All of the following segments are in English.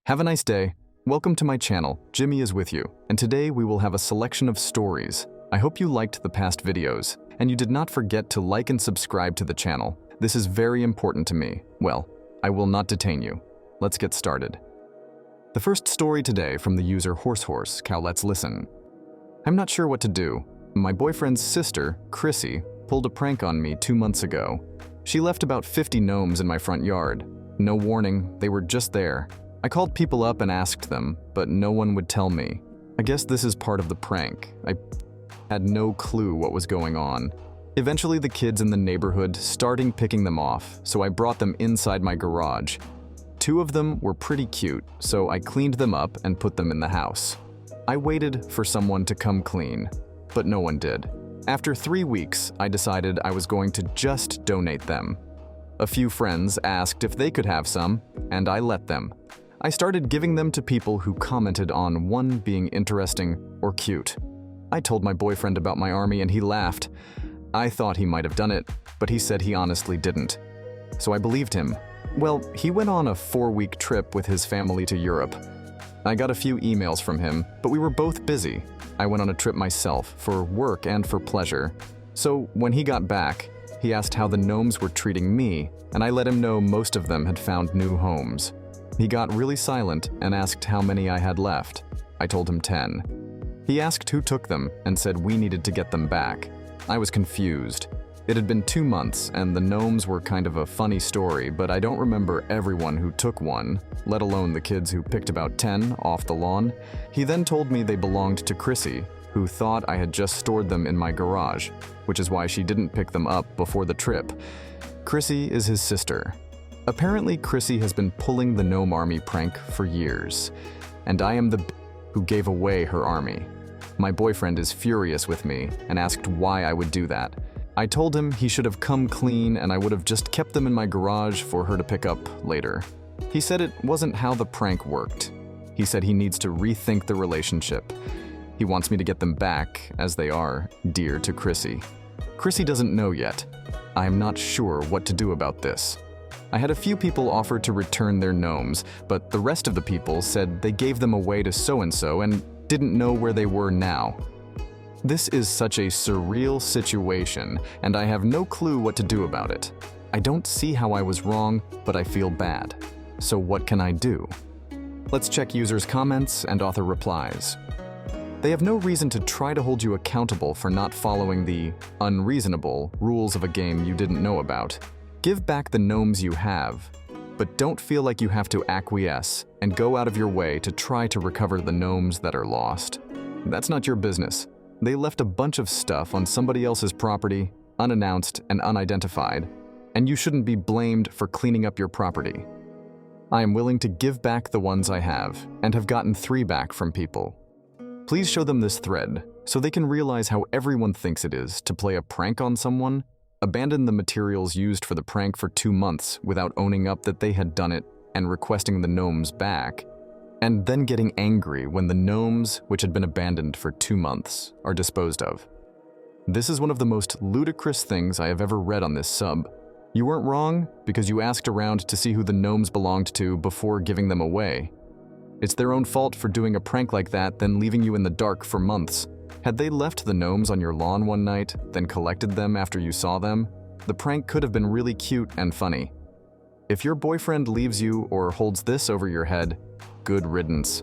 Have a nice day. Welcome to my channel, Jimmy is with you, and today we will have a selection of stories. I hope you liked the past videos, and you did not forget to like and subscribe to the channel. This is very important to me. Well, I will not detain you. Let's get started. The first story today from the user Horse Cow. Let's listen. I'm not sure what to do. My boyfriend's sister, Chrissy, pulled a prank on me 2 months ago. She left about 50 gnomes in my front yard. No warning, they were just there. I called people up and asked them, but no one would tell me. I guess this is part of the prank. I had no clue what was going on. Eventually the kids in the neighborhood started picking them off, so I brought them inside my garage. 2 of them were pretty cute, so I cleaned them up and put them in the house. I waited for someone to come clean, but no one did. After 3 weeks, I decided I was going to just donate them. A few friends asked if they could have some, and I let them. I started giving them to people who commented on one being interesting or cute. I told my boyfriend about my army and he laughed. I thought he might have done it, but he said he honestly didn't. So I believed him. Well, he went on a 4-week trip with his family to Europe. I got a few emails from him, but we were both busy. I went on a trip myself, for work and for pleasure. So when he got back, he asked how the gnomes were treating me, and I let him know most of them had found new homes. He got really silent and asked how many I had left. I told him 10. He asked who took them and said we needed to get them back. I was confused. It had been 2 months and the gnomes were kind of a funny story, but I don't remember everyone who took one, let alone the kids who picked about 10 off the lawn. He then told me they belonged to Chrissy, who thought I had just stored them in my garage, which is why she didn't pick them up before the trip. Chrissy is his sister. Apparently, Chrissy has been pulling the gnome army prank for years, and I am the who gave away her army. My boyfriend is furious with me and asked why I would do that. I told him he should have come clean and I would have just kept them in my garage for her to pick up later. He said it wasn't how the prank worked. He said he needs to rethink the relationship. He wants me to get them back, as they are dear to Chrissy. Chrissy doesn't know yet. I am not sure what to do about this. I had a few people offer to return their gnomes, but the rest of the people said they gave them away to so-and-so and didn't know where they were now. This is such a surreal situation, and I have no clue what to do about it. I don't see how I was wrong, but I feel bad. So what can I do? Let's check users' comments and author replies. They have no reason to try to hold you accountable for not following the unreasonable rules of a game you didn't know about. Give back the gnomes you have, but don't feel like you have to acquiesce and go out of your way to try to recover the gnomes that are lost. That's not your business. They left a bunch of stuff on somebody else's property, unannounced and unidentified, and you shouldn't be blamed for cleaning up your property. I am willing to give back the ones I have, and have gotten 3 back from people. Please show them this thread, so they can realize how everyone thinks it is to play a prank on someone, abandon the materials used for the prank for 2 months without owning up that they had done it and requesting the gnomes back, and then getting angry when the gnomes, which had been abandoned for 2 months, are disposed of. This is one of the most ludicrous things I have ever read on this sub. You weren't wrong because you asked around to see who the gnomes belonged to before giving them away. It's their own fault for doing a prank like that, then leaving you in the dark for months. Had they left the gnomes on your lawn one night, then collected them after you saw them, the prank could have been really cute and funny. If your boyfriend leaves you or holds this over your head, good riddance.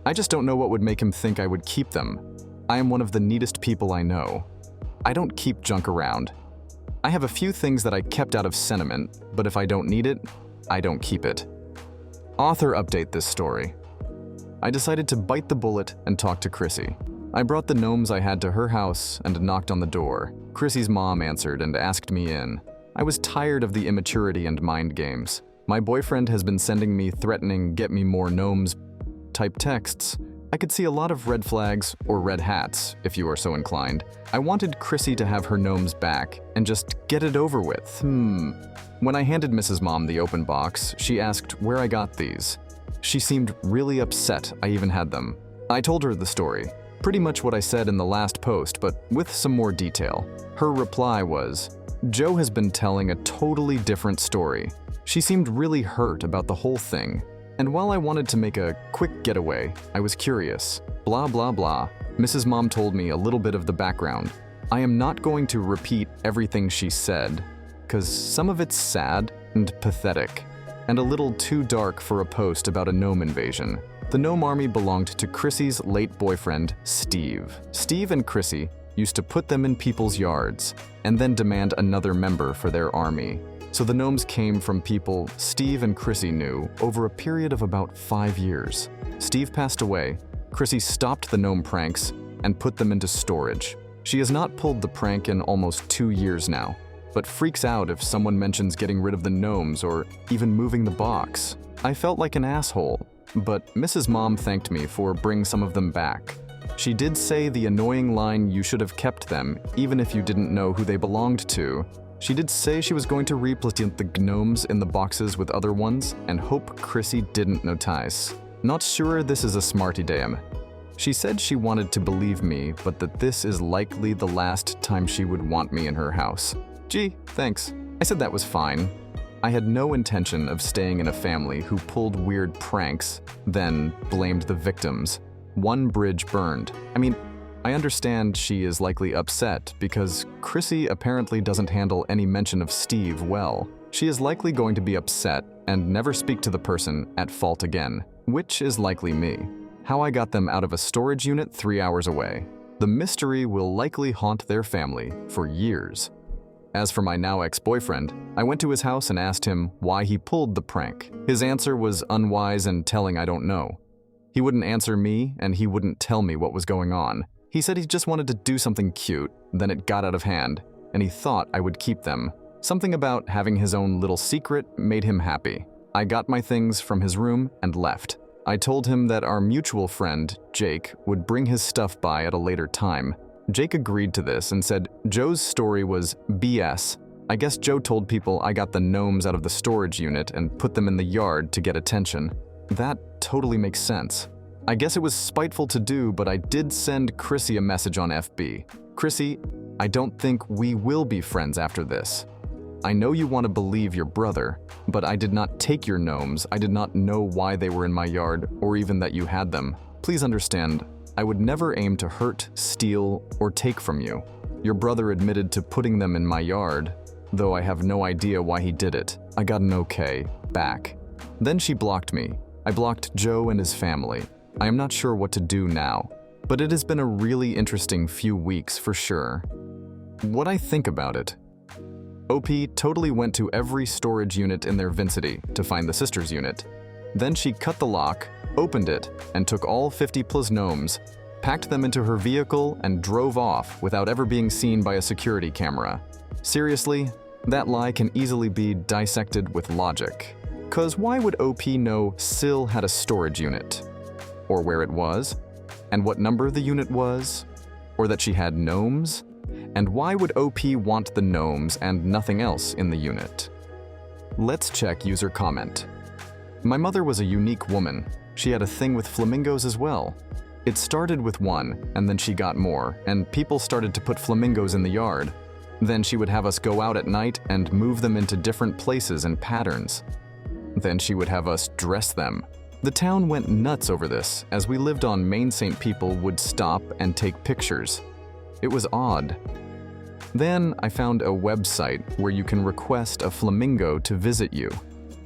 I just don't know what would make him think I would keep them. I am one of the neatest people I know. I don't keep junk around. I have a few things that I kept out of sentiment, but if I don't need it, I don't keep it. Author update this story. I decided to bite the bullet and talk to Chrissy. I brought the gnomes I had to her house and knocked on the door. Chrissy's mom answered and asked me in. I was tired of the immaturity and mind games. My boyfriend has been sending me threatening "get me more gnomes" type texts. I could see a lot of red flags or red hats, if you are so inclined. I wanted Chrissy to have her gnomes back and just get it over with. When I handed Mrs. Mom the open box, she asked where I got these. She seemed really upset I even had them. I told her the story, pretty much what I said in the last post, but with some more detail. Her reply was, "Joe has been telling a totally different story. She seemed really hurt about the whole thing. And while I wanted to make a quick getaway, I was curious. Blah, blah, blah. Mrs. Mom told me a little bit of the background. I am not going to repeat everything she said, because some of it's sad and pathetic, and a little too dark for a post about a gnome invasion. The gnome army belonged to Chrissy's late boyfriend, Steve. Steve and Chrissy used to put them in people's yards, and then demand another member for their army. So the gnomes came from people Steve and Chrissy knew over a period of about 5 years. Steve passed away. Chrissy stopped the gnome pranks and put them into storage. She has not pulled the prank in almost 2 years now, but freaks out if someone mentions getting rid of the gnomes or even moving the box. I felt like an asshole, but Mrs. Mom thanked me for bringing some of them back. She did say the annoying line, "You should have kept them, even if you didn't know who they belonged to." She did say she was going to replant the gnomes in the boxes with other ones and hope Chrissy didn't notice. Not sure this is a smart idea. She said she wanted to believe me, but that this is likely the last time she would want me in her house. Gee, thanks. I said that was fine. I had no intention of staying in a family who pulled weird pranks, then blamed the victims. One bridge burned. I mean, I understand she is likely upset because Chrissy apparently doesn't handle any mention of Steve well. She is likely going to be upset and never speak to the person at fault again, which is likely me. How I got them out of a storage unit 3 hours away. The mystery will likely haunt their family for years. As for my now ex-boyfriend, I went to his house and asked him why he pulled the prank. His answer was unwise and telling I don't know. He wouldn't answer me and he wouldn't tell me what was going on. He said he just wanted to do something cute, then it got out of hand, and he thought I would keep them. Something about having his own little secret made him happy. I got my things from his room and left. I told him that our mutual friend, Jake, would bring his stuff by at a later time. Jake agreed to this and said Joe's story was BS. I guess Joe told people I got the gnomes out of the storage unit and put them in the yard to get attention. That totally makes sense. I guess it was spiteful to do, but I did send Chrissy a message on FB. Chrissy, I don't think we will be friends after this. I know you want to believe your brother, but I did not take your gnomes. I did not know why they were in my yard or even that you had them. Please understand, I would never aim to hurt, steal, or take from you. Your brother admitted to putting them in my yard, though I have no idea why he did it. I got an okay back. Then she blocked me. I blocked Joe and his family. I am not sure what to do now, but it has been a really interesting few weeks for sure. What I think about it. OP totally went to every storage unit in their vicinity to find the sister's unit. Then she cut the lock, opened it, and took all 50 plus gnomes, packed them into her vehicle, and drove off without ever being seen by a security camera. Seriously, that lie can easily be dissected with logic. 'Cause why would OP know Syl had a storage unit? Or where it was? And what number the unit was? Or that she had gnomes? And why would OP want the gnomes and nothing else in the unit? Let's check user comment. My mother was a unique woman. She had a thing with flamingos as well. It started with one, and then she got more, and people started to put flamingos in the yard. Then she would have us go out at night and move them into different places and patterns. Then she would have us dress them. The town went nuts over this, as we lived on Main St. People would stop and take pictures. It was odd. Then I found a website where you can request a flamingo to visit you.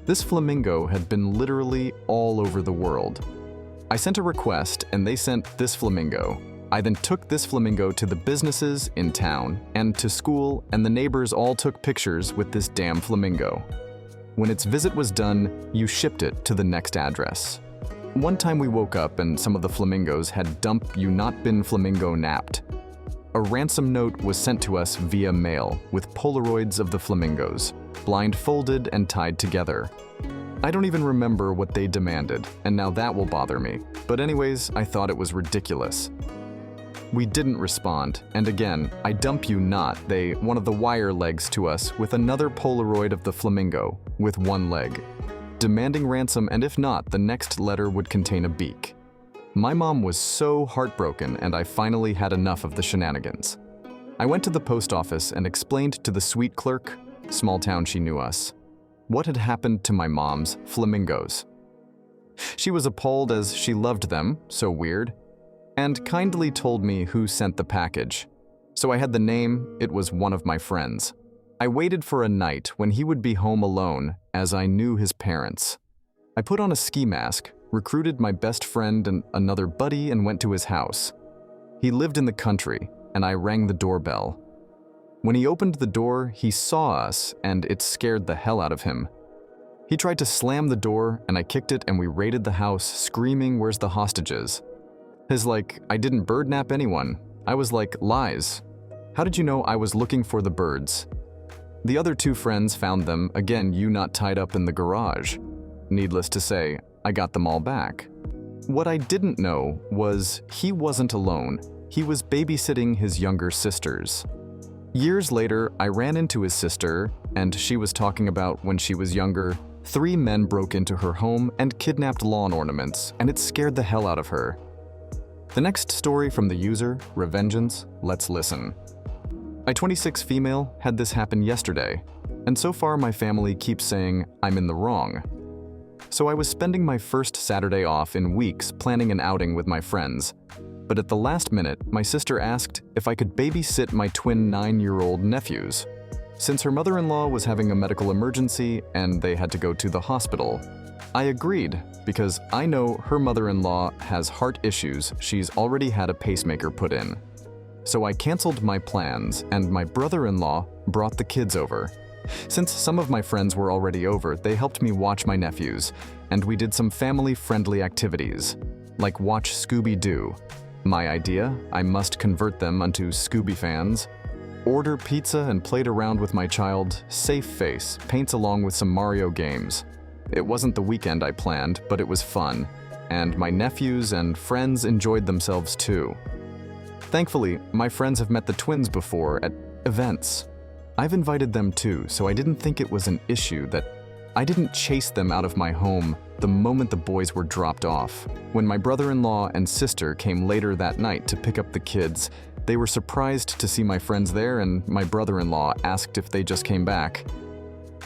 This flamingo had been literally all over the world. I sent a request and they sent this flamingo. I then took this flamingo to the businesses in town and to school, and the neighbors all took pictures with this damn flamingo. When its visit was done, you shipped it to the next address. One time we woke up and some of the flamingos had dump you not been flamingo napped. A ransom note was sent to us via mail with Polaroids of the flamingos, blindfolded and tied together. I don't even remember what they demanded, and now that will bother me. But anyways, I thought it was ridiculous. We didn't respond, and again, I dump you not, they one of the wire legs to us with another Polaroid of the flamingo, with one leg, demanding ransom, and if not, the next letter would contain a beak. My mom was so heartbroken, and I finally had enough of the shenanigans. I went to the post office and explained to the sweet clerk, small town she knew us, what had happened to my mom's flamingos. She was appalled as she loved them, so weird, and kindly told me who sent the package. So I had the name, it was one of my friends. I waited for a night when he would be home alone, as I knew his parents. I put on a ski mask, recruited my best friend and another buddy, and went to his house. He lived in the country, and I rang the doorbell. When he opened the door, he saw us, and it scared the hell out of him. He tried to slam the door, and I kicked it, and we raided the house, screaming, "Where's the hostages?" His like, "I didn't birdnap anyone." I was like, "Lies. How did you know I was looking for the birds?" The other two friends found them, again, you not tied up in the garage. Needless to say, I got them all back. What I didn't know was he wasn't alone. He was babysitting his younger sisters. Years later, I ran into his sister, and she was talking about when she was younger, 3 men broke into her home and kidnapped lawn ornaments, and it scared the hell out of her. The next story from the user, Revengeance, let's listen. A 26 female had this happen yesterday, and so far my family keeps saying I'm in the wrong. So I was spending my first Saturday off in weeks planning an outing with my friends, but at the last minute, my sister asked if I could babysit my twin 9-year-old nephews. Since her mother-in-law was having a medical emergency and they had to go to the hospital, I agreed because I know her mother-in-law has heart issues. She's already had a pacemaker put in. So I canceled my plans and my brother-in-law brought the kids over. Since some of my friends were already over, they helped me watch my nephews, and we did some family-friendly activities, like watch Scooby-Doo. My idea, I must convert them unto Scooby fans. Order pizza and played around with my child, safe face, paints along with some Mario games. It wasn't the weekend I planned, but it was fun, and my nephews and friends enjoyed themselves too. Thankfully, my friends have met the twins before at events. I've invited them too, so I didn't think it was an issue that I didn't chase them out of my home the moment the boys were dropped off. When my brother-in-law and sister came later that night to pick up the kids, they were surprised to see my friends there, and my brother-in-law asked if they just came back.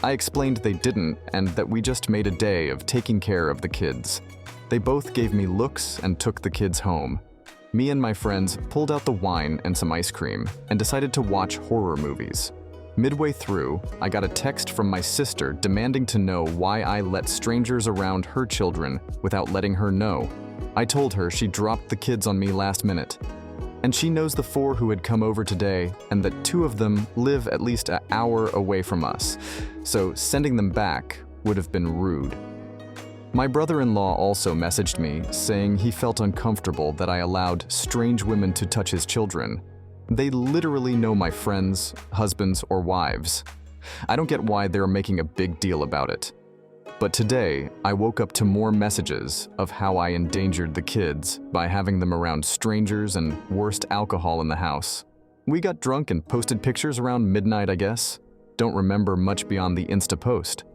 I explained they didn't and that we just made a day of taking care of the kids. They both gave me looks and took the kids home. Me and my friends pulled out the wine and some ice cream and decided to watch horror movies. Midway through, I got a text from my sister demanding to know why I let strangers around her children without letting her know. I told her she dropped the kids on me last minute. And she knows the 4 who had come over today and that 2 of them live at least an hour away from us, so sending them back would have been rude. My brother-in-law also messaged me saying he felt uncomfortable that I allowed strange women to touch his children. They literally know my friends, husbands, or wives. I don't get why they're making a big deal about it. But today, I woke up to more messages of how I endangered the kids by having them around strangers and worst alcohol in the house. We got drunk and posted pictures around midnight, I guess. Don't remember much beyond the Insta post.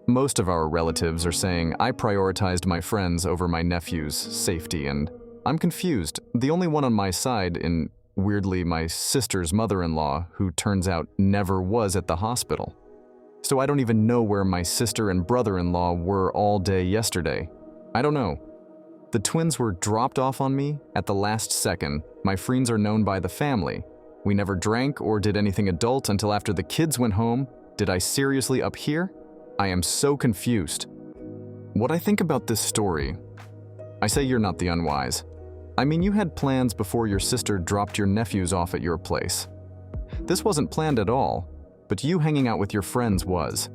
Most of our relatives are saying I prioritized my friends over my nephew's safety, and I'm confused. The only one on my side in, weirdly, my sister's mother-in-law, who turns out never was at the hospital. So I don't even know where my sister and brother-in-law were all day yesterday. I don't know. The twins were dropped off on me at the last second. My friends are known by the family. We never drank or did anything adult until after the kids went home. Did I seriously up here? I am so confused. What I think about this story, I say you're not the unwise. I mean, you had plans before your sister dropped your nephews off at your place. This wasn't planned at all, but you hanging out with your friends was.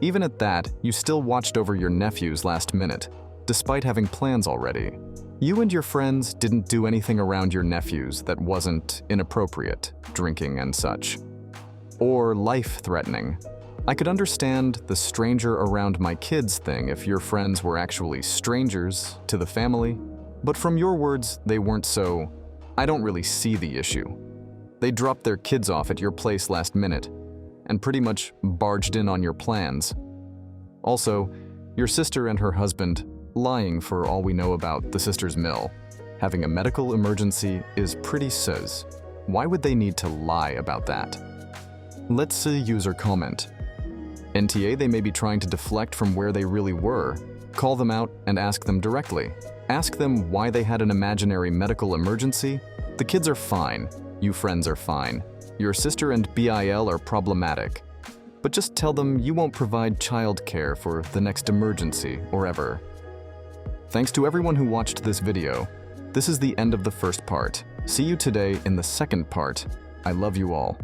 Even at that, you still watched over your nephews last minute, despite having plans already. You and your friends didn't do anything around your nephews that wasn't inappropriate, drinking and such, or life-threatening. I could understand the stranger around my kids thing if your friends were actually strangers to the family, but from your words, they weren't, so I don't really see the issue. They dropped their kids off at your place last minute and pretty much barged in on your plans. Also, your sister and her husband lying for all we know about the sister's mill. Having a medical emergency is pretty sus. Why would they need to lie about that? Let's see user comment. NTA, they may be trying to deflect from where they really were. Call them out and ask them directly. Ask them why they had an imaginary medical emergency. The kids are fine. You friends are fine. Your sister and BIL are problematic. But just tell them you won't provide child care for the next emergency or ever. Thanks to everyone who watched this video. This is the end of the first part. See you today in the second part. I love you all.